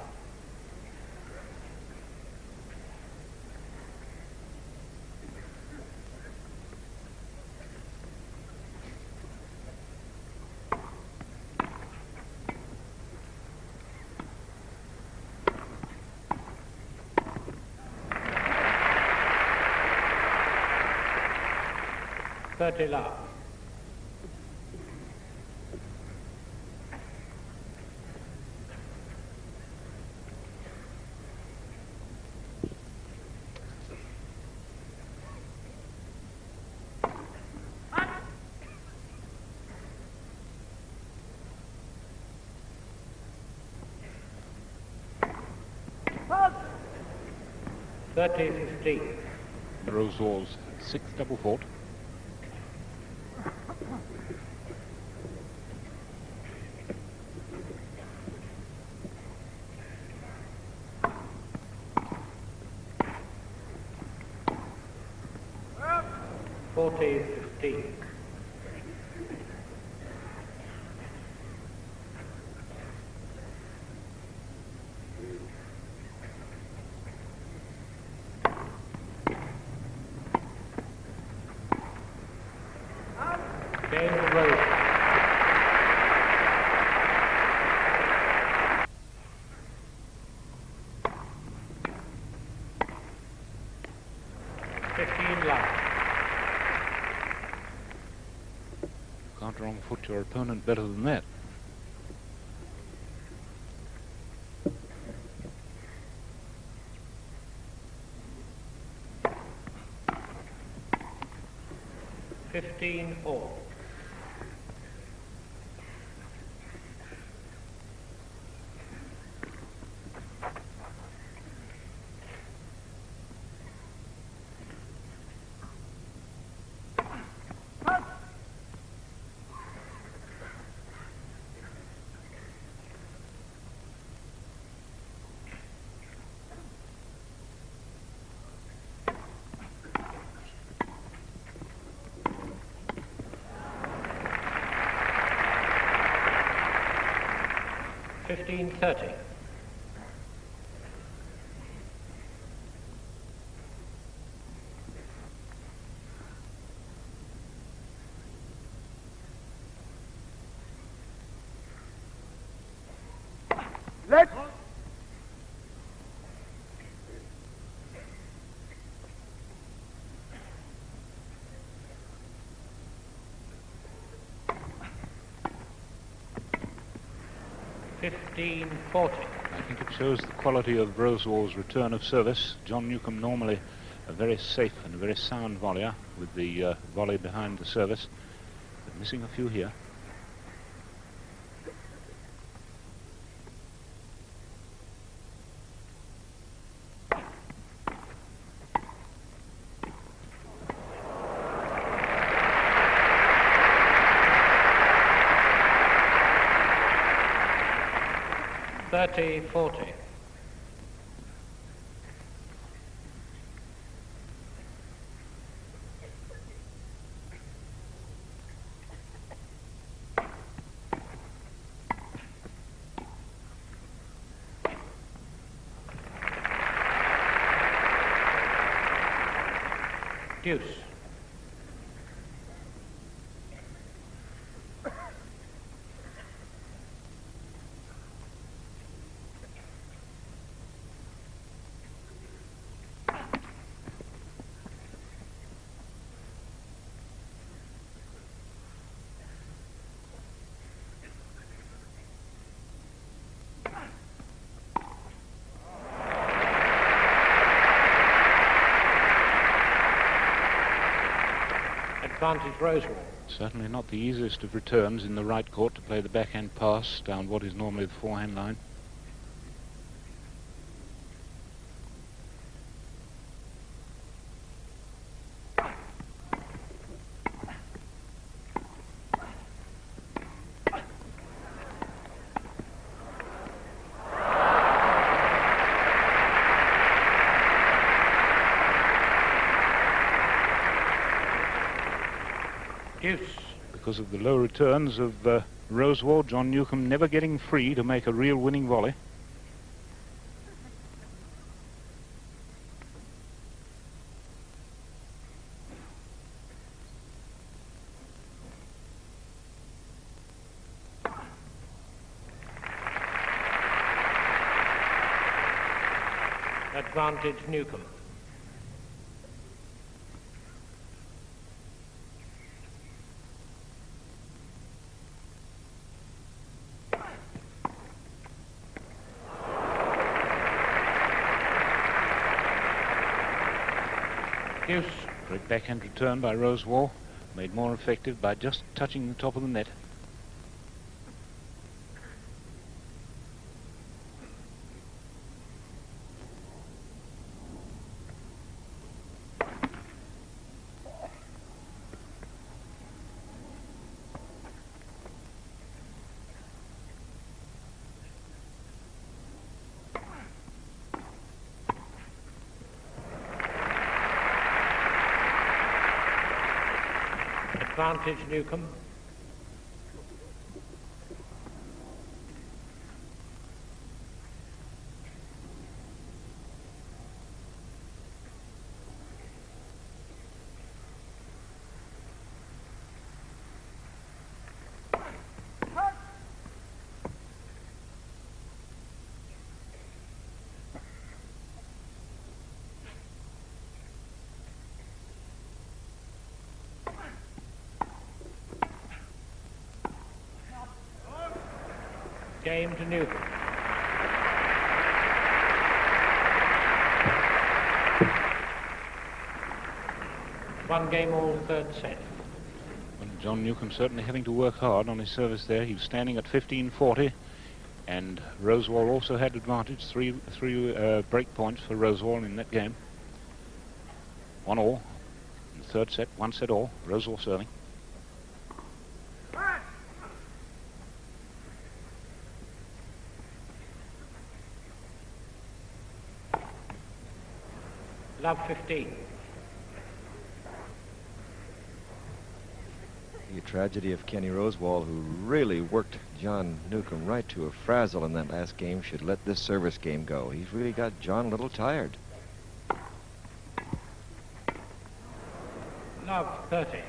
Love. Rosewall's 6th double fault. 40-15. Game Rose. Can't wrong foot your opponent better than that. All. $15-30. Let. 15-40. I think it shows the quality of Rosewall's return of service. John Newcombe, normally a very safe and a very sound volleyer, with the volley behind the service, but missing a few here. $30-40. Deuce. Advantage Rosewall. Certainly not the easiest of returns in the right court to play the backhand pass down what is normally the forehand line. Deuce. Because of the low returns of Rosewall, John Newcombe never getting free to make a real winning volley. Advantage Newcombe. Deuce. Great backhand return by Rosewall, made more effective by just touching the top of the net. Advantage Newcombe. Game to Newcombe. One game all, third set. And John Newcombe certainly having to work hard on his service there. He was standing at 15-40, and Rosewall also had advantage. Three break points for Rosewall in that game. 1-all in the third set, 1 set all. Rosewall serving. Love 15. The tragedy of Kenny Rosewall, who really worked John Newcombe right to a frazzle in that last game, should let this service game go. He's really got John a little tired. Love 30.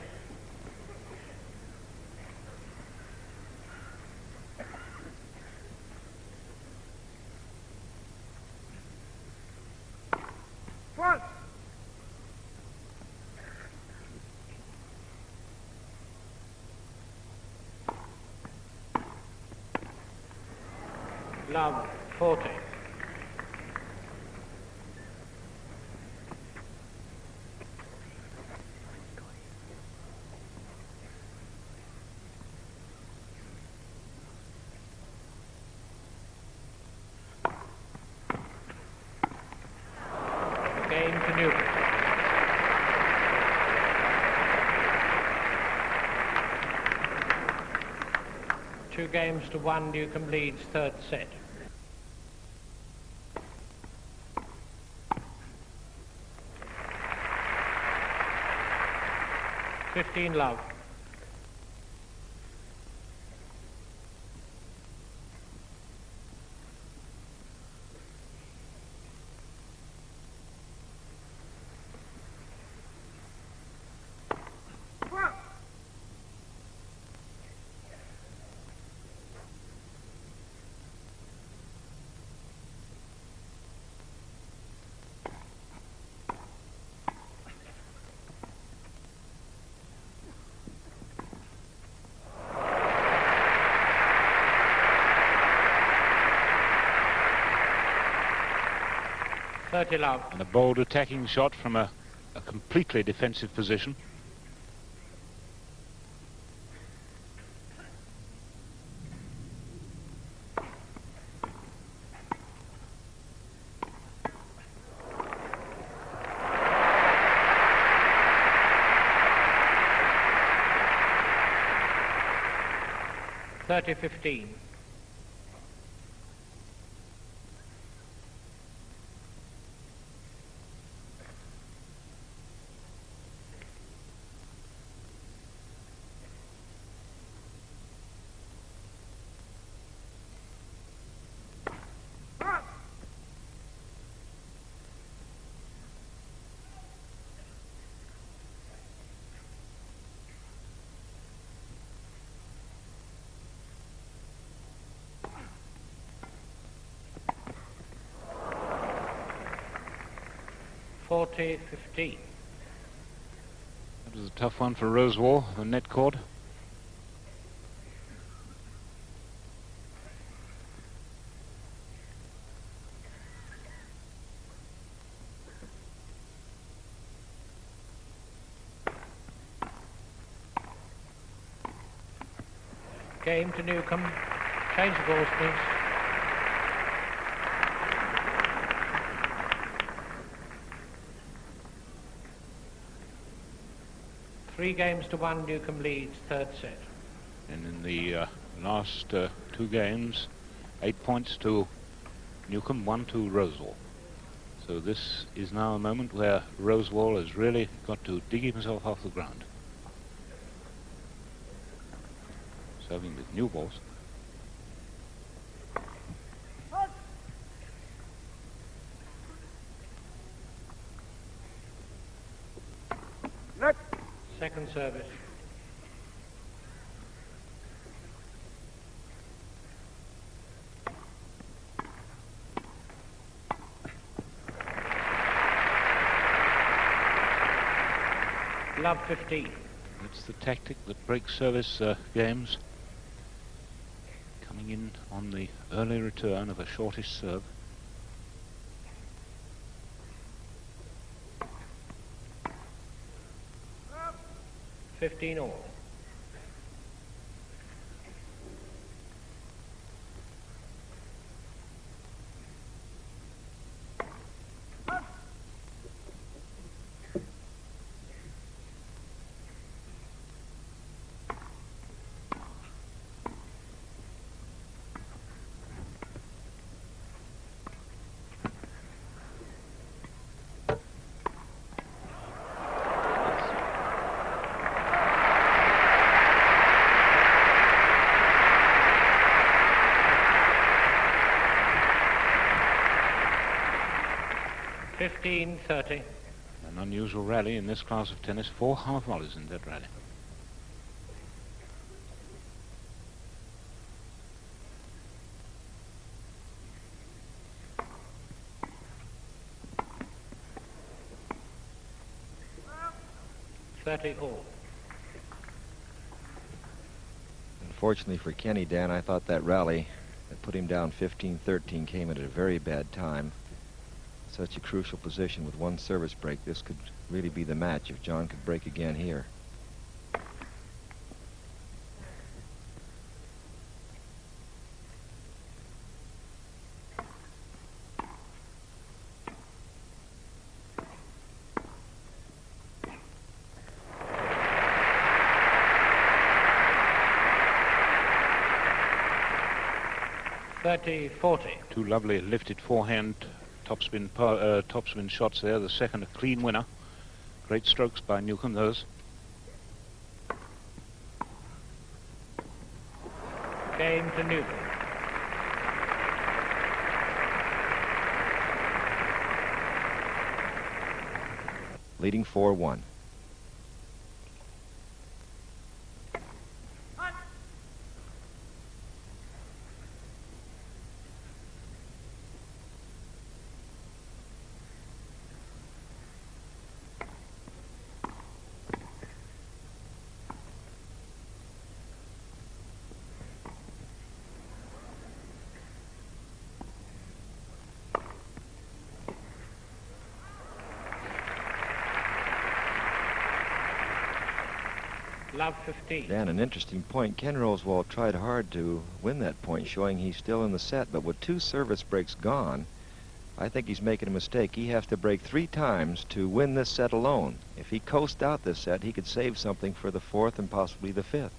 One. Love 40. Game to Newcombe. Two games to 1, Newcombe leads third set. $15 love. One. $30 love. And a bold attacking shot from a completely defensive position. $30-15. $40-15. That was a tough one for Rosewall, the net cord. Game to Newcombe. Change the balls, please. Three games to 1, Newcombe leads third set. And in the last 2 games, 8 points to Newcombe, 1 to Rosewall. So this is now a moment where Rosewall has really got to dig himself off the ground. serving with new balls. Next. Second service. Love 15. It's the tactic that breaks service games. Coming in on the early return of a shortish serve. Up. 15 all. Fifteen 30. An unusual rally in this class of tennis. 4 half volleys in that rally. Up. 30 all. Unfortunately for Kenny, Dan, I thought that rally that put him down 15-13 came at a very bad time. Such a crucial position with one service break. This could really be the match if John could break again here. (30-40). Two lovely lifted forehand topspin shots there. The second a clean winner. Great strokes by Newcombe, those. Game to Newcombe. Leading 4-1. Love 15. Dan, an interesting point. Ken Rosewall tried hard to win that point, showing he's still in the set, but with 2 service breaks gone, I think he's making a mistake. He has to break 3 times to win this set alone. If he coasted out this set, he could save something for the 4th and possibly the 5th.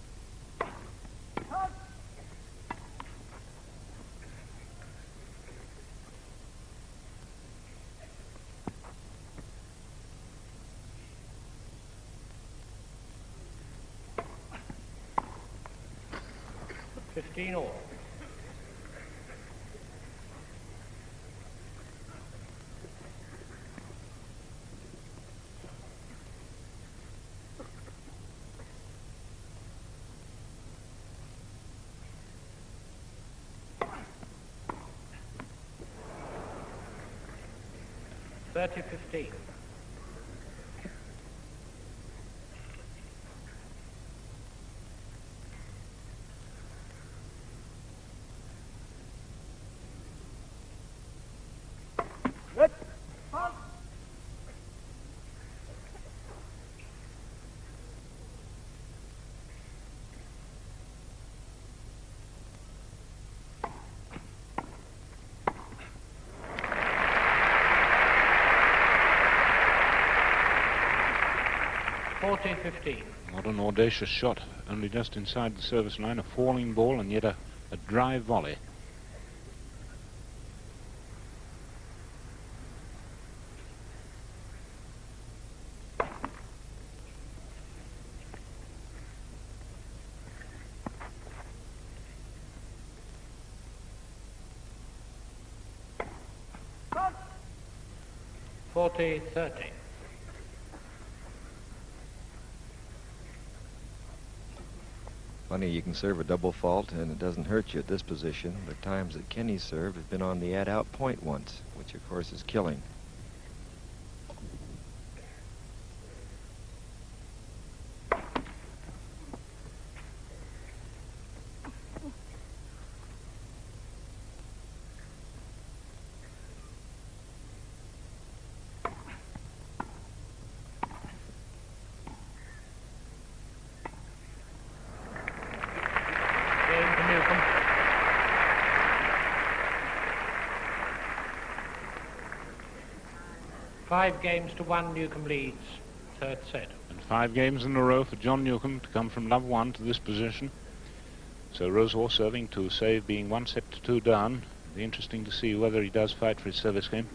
Fifteen all. (30-15). Next. Up. (14-15). Not an audacious shot, only just inside the service line, a falling ball and yet a drive volley. 40-30. Funny, you can serve a double fault and it doesn't hurt you at this position. The times that Kenny served have been on the add-out point once, which of course is killing. Game to Newcombe. Five games to 1, Newcombe leads. Third set. And 5 games in a row for John Newcombe to come from love 1 to this position. So Rosewall serving to save, being 1 set to 2 down. It'll be interesting to see whether he does fight for his service game.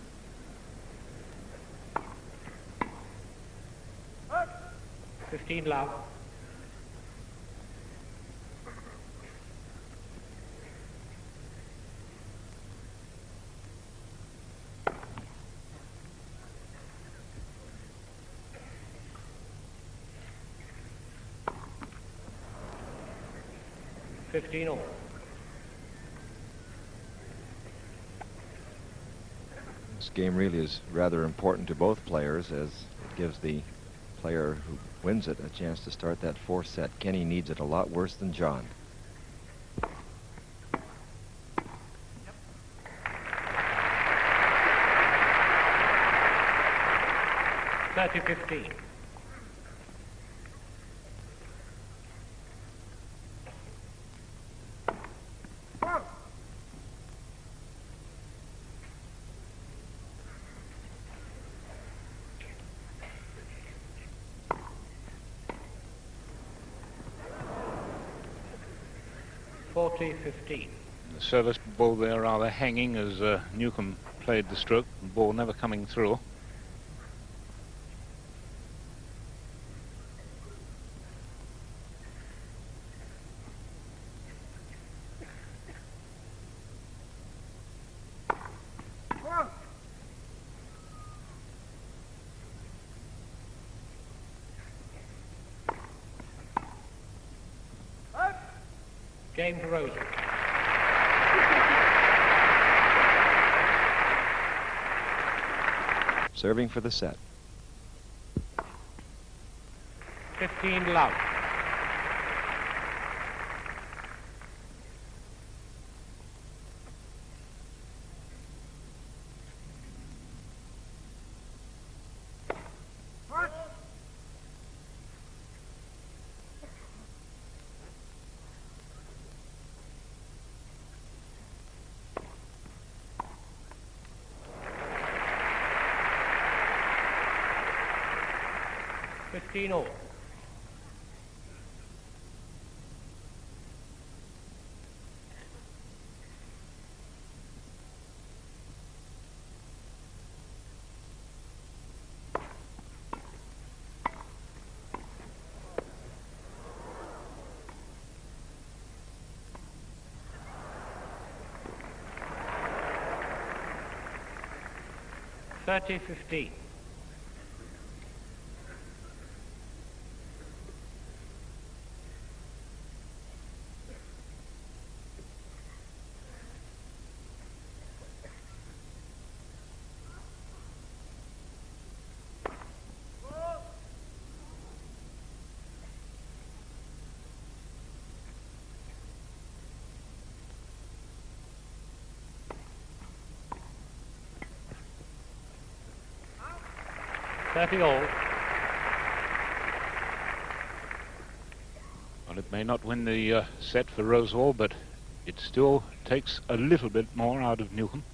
15 love. All. This game really is rather important to both players, as it gives the player who wins it a chance to start that 4th set. Kenny needs it a lot worse than John. Yep. 30-15. The service ball there rather hanging as Newcombe played the stroke, the ball never coming through. Game to Rosewall. Serving for the set. 15 love. All. $30-15. All. Well, it may not win the set for Rosewall, but it still takes a little bit more out of Newcombe.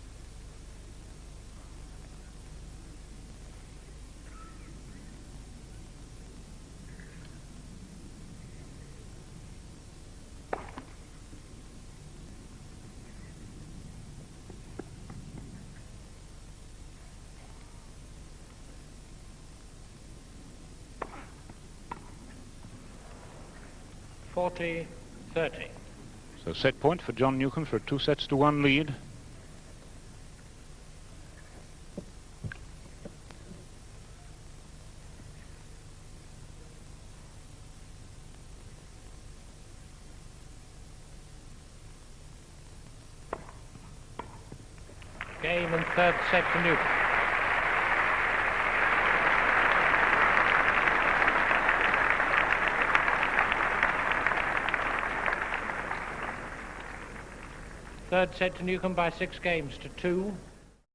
$40-30. So set point for John Newcombe for a 2-1 lead. Game and third set to Newcombe. Third set to Newcombe by 6 games to 2.